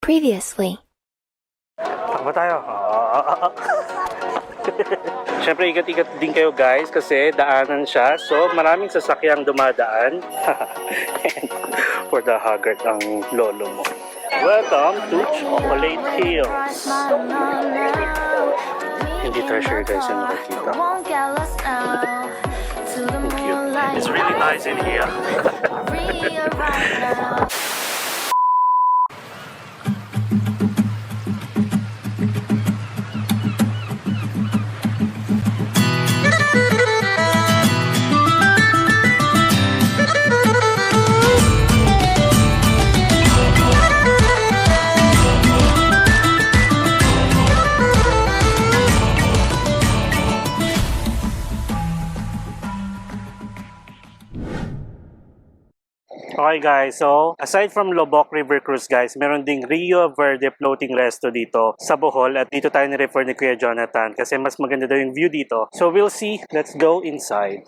Previously. Takbo tayo. Siyempre, ikat-ikat din kayo guys kasi daanan siya. So, maraming sasakyang dumadaan. For the haggard ang lolo mo. Welcome to Chocolate Hills. Hindi treasure guys yung nakikita. It's really nice in here. Okay guys, so aside from Lobok River Cruise guys, meron ding Rio Verde Floating Resto dito sa Bohol at dito tayo ni-refer ni Kuya Jonathan kasi mas maganda daw yung view dito. So we'll see, let's go inside.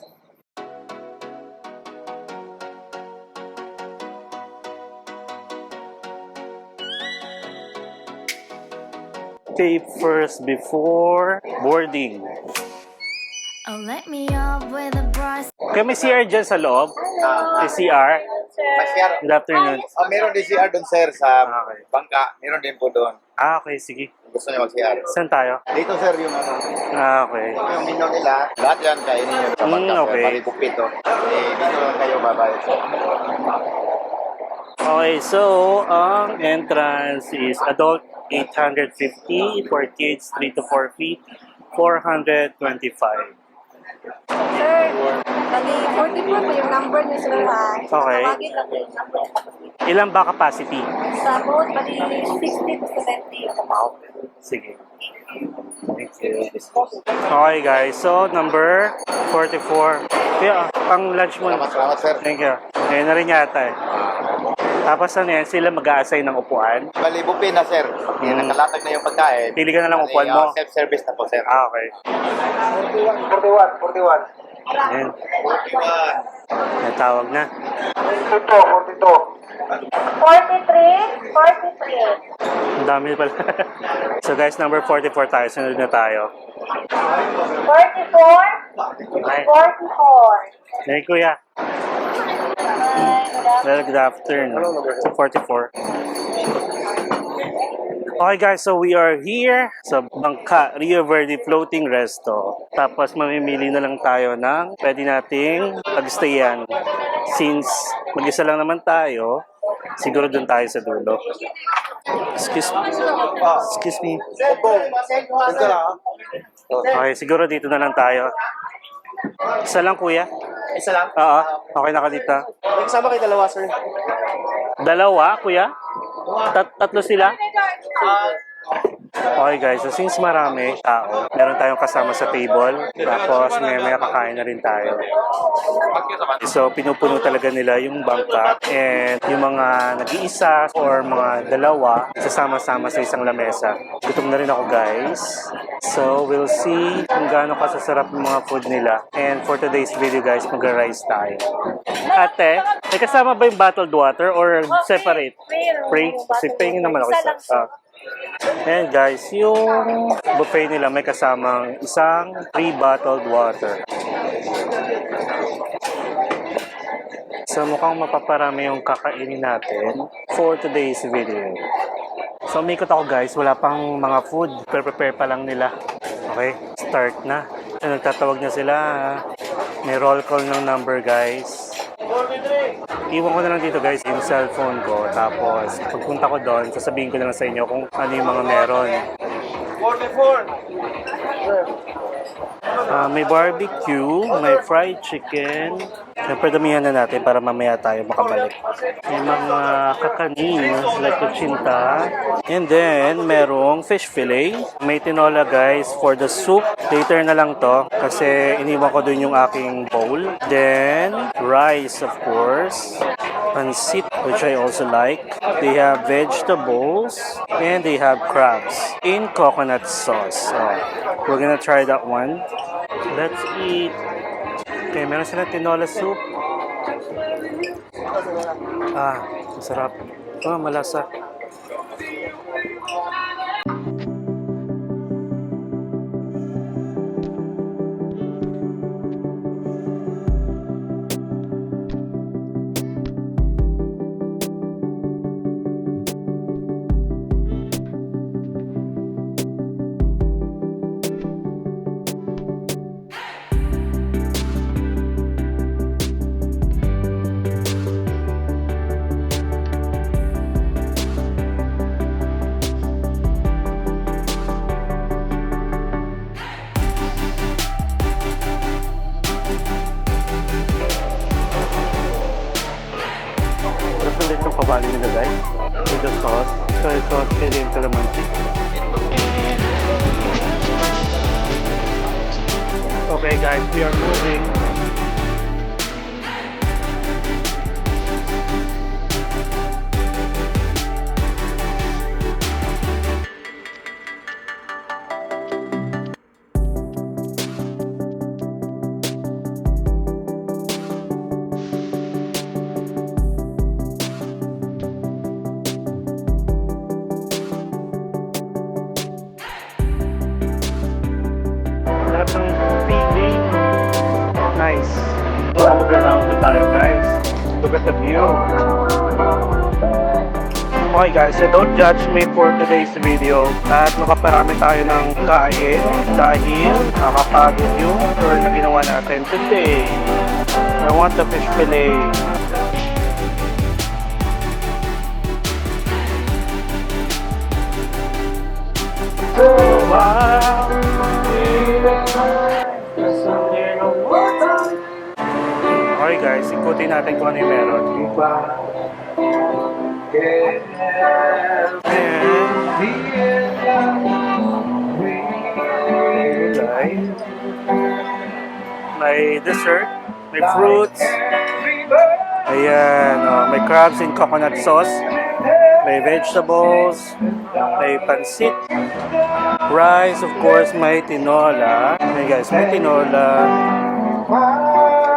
Pay first before boarding. Oh, let me up with a brush. Kaya may CR dyan sa loob? May CR? May CR. Good afternoon. Oh, meron din CR doon, sir, sa Okay. bangka. Meron din po doon. Okay, sige. Gusto niyo mag-CR. Saan tayo? Dito, sir, yung ano. Okay. Yung menu nila. Lahat yan kainin niyo sa bangka, okay. sir. Maribukpit to. Dito lang kayo babayad, sir. Okay, so ang entrance is adult 850, for kids 3 to 4 feet, 425. Sir, bali 44 po yung number niyo, sir, ha? Okay. Tawagin lang po yung number. Ilan ba capacity? Sa boat, bali 60 to 70. Sige. Thank you. Okay guys, so number 44. Kaya, pang lunch mo. Salamat, sir. Thank you. Ngayon na rin yata eh. Tapos ano yan, sila mag-a-assign ng upuan. Bali, buffet na, sir. Nakalatag na yung pagkain. Pili ka na lang upuan mo. Self-service na po, sir. Ah, okay. 41. Ayan. Natawag na. 43. Ang dami pala. So guys, number 44 tayo. Sunod na tayo. 44. Ay, 44. hey kuya. Well, good afternoon. 44. Okay guys, so we are here sa Bangka, Rio Verde Floating Resto. Tapos mamimili na lang tayo ng pwede nating pag-stayan. Since mag-isa lang naman tayo, siguro dun tayo sa dulo. Excuse me. Excuse me. Okay, siguro dito na lang tayo. Isa lang kuya? Isa lang? Oo, okay na ka dito. May kasama kayo dalawa, sir. Dalawa, kuya? Tatlo sila? Okay guys, so since marami tao, meron tayong kasama sa table, tapos may kakain na rin tayo. So pinupuno talaga nila yung bangka and yung mga nag-iisa or mga dalawa, sasama-sama sa isang lamesa. Gutom na rin ako guys. So we'll see kung gaano kasasarap yung mga food nila. And for today's video guys, mag-rice tayo. Ate, may kasama ba yung bottled water or separate? Free? Kasi pahingin naman ako isa. Ayan guys, yung buffet nila may kasamang isang free bottled water. So mukhang mapaparami yung kakainin natin for today's video. So umikot ako guys, wala pang mga food. Prepare pa lang nila. Okay, start na. So, nagtatawag na sila. May roll call ng number guys. Iwan ko na lang dito guys yung cellphone ko. Tapos pagpunta ko doon, sasabihin ko na lang sa inyo kung ano yung mga meron. 44! May barbecue, may fried chicken. Siyempre damihan na natin para mamaya tayo makabalik. May mga kakanin like kutsinta. And then merong fish fillet. May tinola guys for the soup. Later na lang to kasi iniwan ko dun yung aking bowl. Then rice of course. Pansit, which I also like. They have vegetables and they have crabs in coconut sauce. So, we're gonna try that one. Let's eat. Okay, meron sila tinola soup. Masarap. Malasa. Tapos ulit yung kabali nila guys. With the sauce. Soy sauce, chili, and calamansi. Okay guys, we are moving. Sarap ng feeling. Nice. Overground na tayo guys. Look at the view. Okay guys, so don't judge me for today's video. At makaparami tayo ng kain dahil nakapagod yung tour na ginawa natin today. I want the fish fillet. Okay guys, ikutin natin kung ano yung meron. May dessert, may fruits. Ayan, may crabs in coconut sauce. May vegetables, may pansit, rice, of course, may tinola. Ayan guys, may tinola.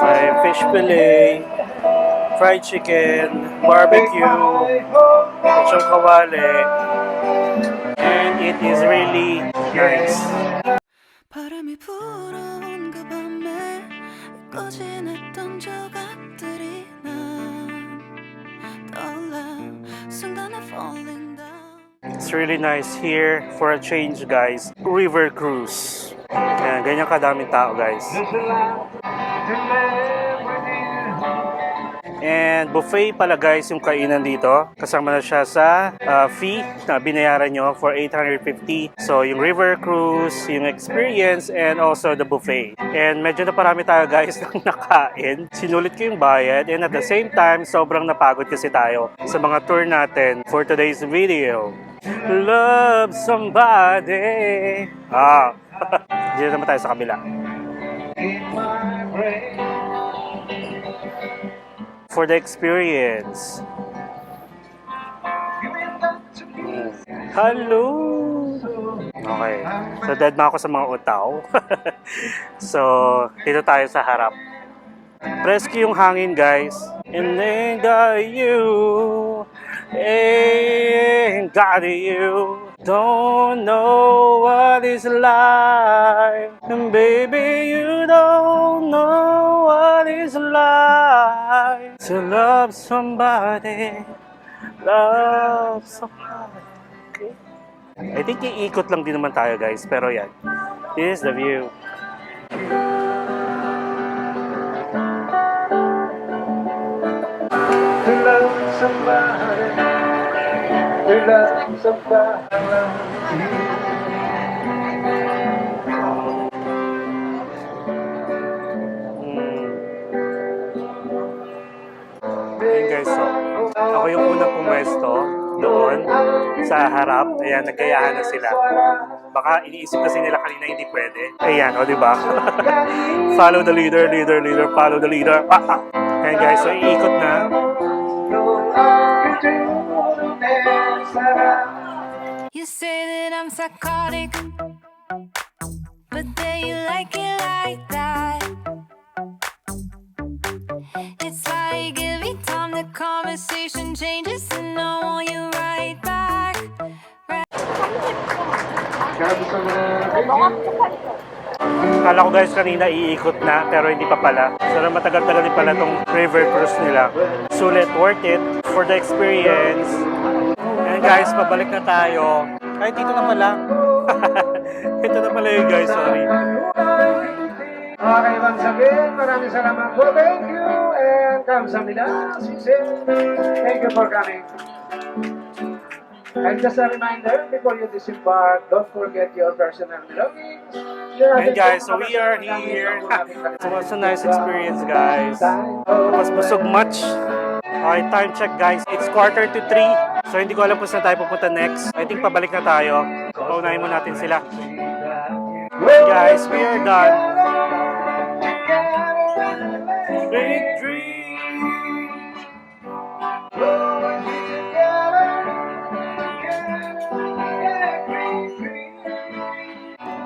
May fish fillet, fried chicken, barbecue, lechon kawale, and it is really nice. 바람이 불어온 그 밤에 꺼진했던 조각들이 난 떠올라 순간에 falling down. It's really nice here for a change guys. River cruise. Ayan, ganyan kadaming tao guys. And buffet pala guys yung kainan dito. Kasama na siya sa fee na binayaran nyo for 850. So yung river cruise, yung experience, and also the buffet. And medyo naparami tayo guys ng nakain. Sinulit ko yung bayad, and at the same time, sobrang napagod kasi tayo sa mga tour natin for today's video. Love somebody. Dito naman tayo sa kabila. For the experience. Hello! Okay. So, dead na ako sa mga utaw. So, dito tayo sa harap. Preski yung hangin, guys. And then got you. Ain't got you. Don't know what it's like. And baby, you don't know what it's like to love somebody. Love somebody. Okay. I think iikot lang din naman tayo guys. Pero yan. This is the view. To love somebody. To love somebody. Ayan guys, so ako yung unang pumesto doon sa harap. Ayan, naggayahan na sila. Baka iniisip kasi nila kanina hindi pwede. Ayan, o diba? Follow the leader, leader, leader, follow the leader. Ayan guys, so iikot na. You say that I'm psychotic, but then you like it like that. It's like every time the conversation changes, and I want you right back, Kala ko guys kanina iikot na pero hindi pa pala. So matagal-tagal din pala tong river cruise nila. Sulit, worth it for the experience. And guys, pabalik na tayo. Ay, dito na pala. Ito na pala yun guys, sorry. Okay, once again, maraming salamat po. Thank you and kamsahamnida. Thank you for coming. And just a reminder, before you disembark, don't forget your personal belongings. And guys, so we are here. It was a nice experience guys. It was busog much. Okay, time check guys. It's 2:45. So hindi ko alam kung saan tayo pupunta next. I think pabalik na tayo. Paunahin mo natin sila. Guys, we are done. Big dream.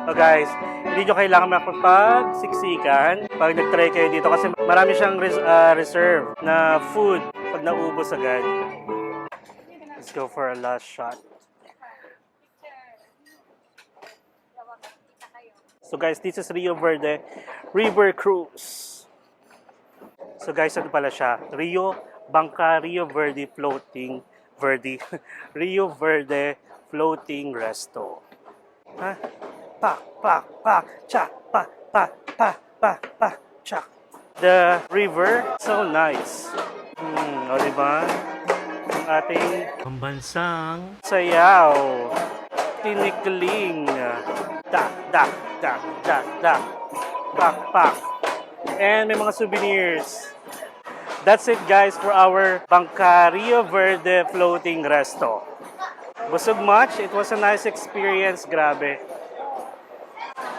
So guys, hindi nyo kailangan makapagsiksikan pag nag-try kayo dito kasi marami siyang reserve na food pag naubos agad. Let's go for a last shot. So guys, this is Rio Verde River Cruise. So guys, ano pala siya? Rio Verde Floating Rio Verde Floating Resto. Ha? Pa, cha, pa, cha. The river, so nice. O diba? Ang ating pambansang sayaw. Tinikling. Pak. And may mga souvenirs. That's it guys for our Bangka Rio Verde Floating Resto. Busog much. It was a nice experience. Grabe.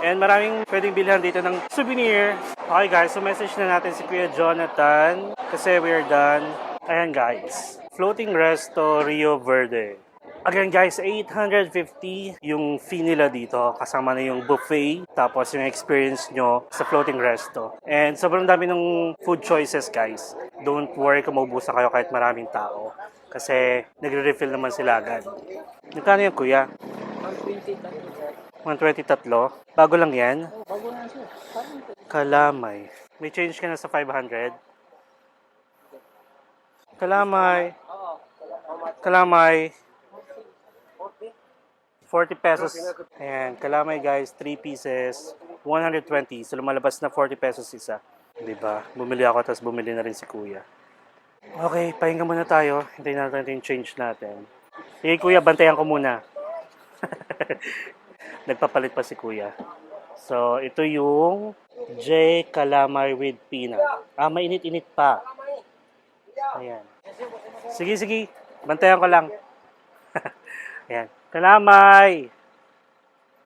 And maraming pwedeng bilhan dito ng souvenir. Okay guys, so message na natin si Kuya Jonathan kasi we're done. Ayan guys, Floating Resto Rio Verde. Again guys, 850 yung fee nila dito. Kasama na yung buffet, tapos yung experience nyo sa Floating Resto. And sobrang dami ng food choices guys. Don't worry kung maubusan kayo kahit maraming tao. Kasi nagre-refill naman sila agad. Magkano yan kuya? 123. Bago lang yan? Bago na siya. Kalamay. May change ka na sa 500? Kalamay. 40 pesos. Ayan, kalamay guys, 3 pieces, 120. So lumalabas na 40 pesos isa. Diba? Bumili ako, tapos bumili na rin si kuya. Okay, pahinga muna tayo. Hintayin natin yung change natin. Sige kuya, bantayan ko muna. Nagpapalit pa si kuya. So, ito yung J Calamay with peanut. Mainit-init pa. Ayan. Sige. Bantayan ko lang. Ayan. Calamay!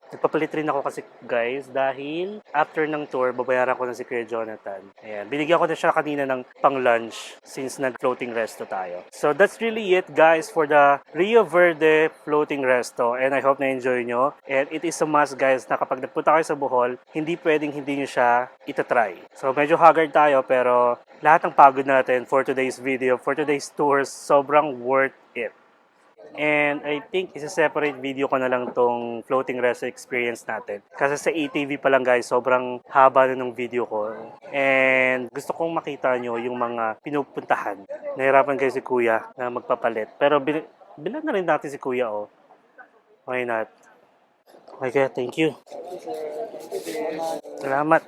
Nagpapalit rin ako kasi guys dahil after ng tour, babayaran ko na si Kuya Jonathan. Ayan. Binigyan ko na siya kanina ng pang-lunch since nag-floating resto tayo. So that's really it guys for the Rio Verde Floating Resto. And I hope na-enjoy nyo. And it is a must guys na kapag nagpunta kayo sa Bohol, hindi pwedeng hindi nyo siya itatry. So medyo haggard tayo pero lahat ng pagod natin for today's video, for today's tours, sobrang worth it. And I think isa-separate video ko na lang tong floating resto experience natin. Kasi sa ATV pa lang guys, sobrang haba na ng video ko. And gusto kong makita nyo yung mga pinupuntahan. Nahirapan kayo si kuya na magpapalit. Pero bilan na rin natin si kuya oh. Why not? Okay, thank you. Salamat.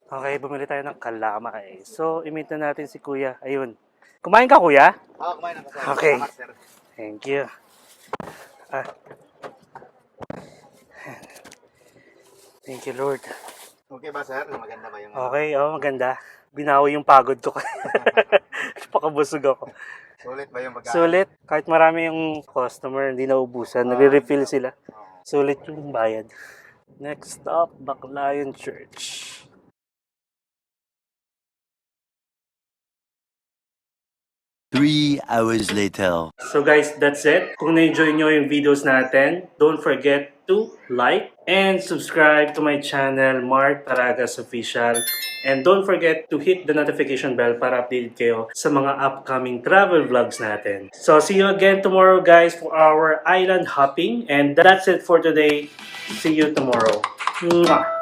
Okay, bumili tayo ng kalamay. So, imit na natin si kuya. Ayun. Kumain ka kuya? Kumain na sir. Okay. Salamat, sir. Thank you. Thank you, Lord. Okay ba sir? Maganda ba yung... Okay, maganda. Binawi yung pagod ko. Pakabusog ako. Sulit ba yung pagkain? Sulit. Kahit marami yung customer, hindi naubusan. Nagre-refill sila. Sulit yung bayad. Next stop, Baclayon Church. 3 hours later. So guys, that's it. Kung na-enjoy nyo yung videos natin, don't forget to like and subscribe to my channel, Mark Taragas Official. And don't forget to hit the notification bell para updated kayo sa mga upcoming travel vlogs natin. So see you again tomorrow guys for our island hopping. And that's it for today. See you tomorrow. Mwah!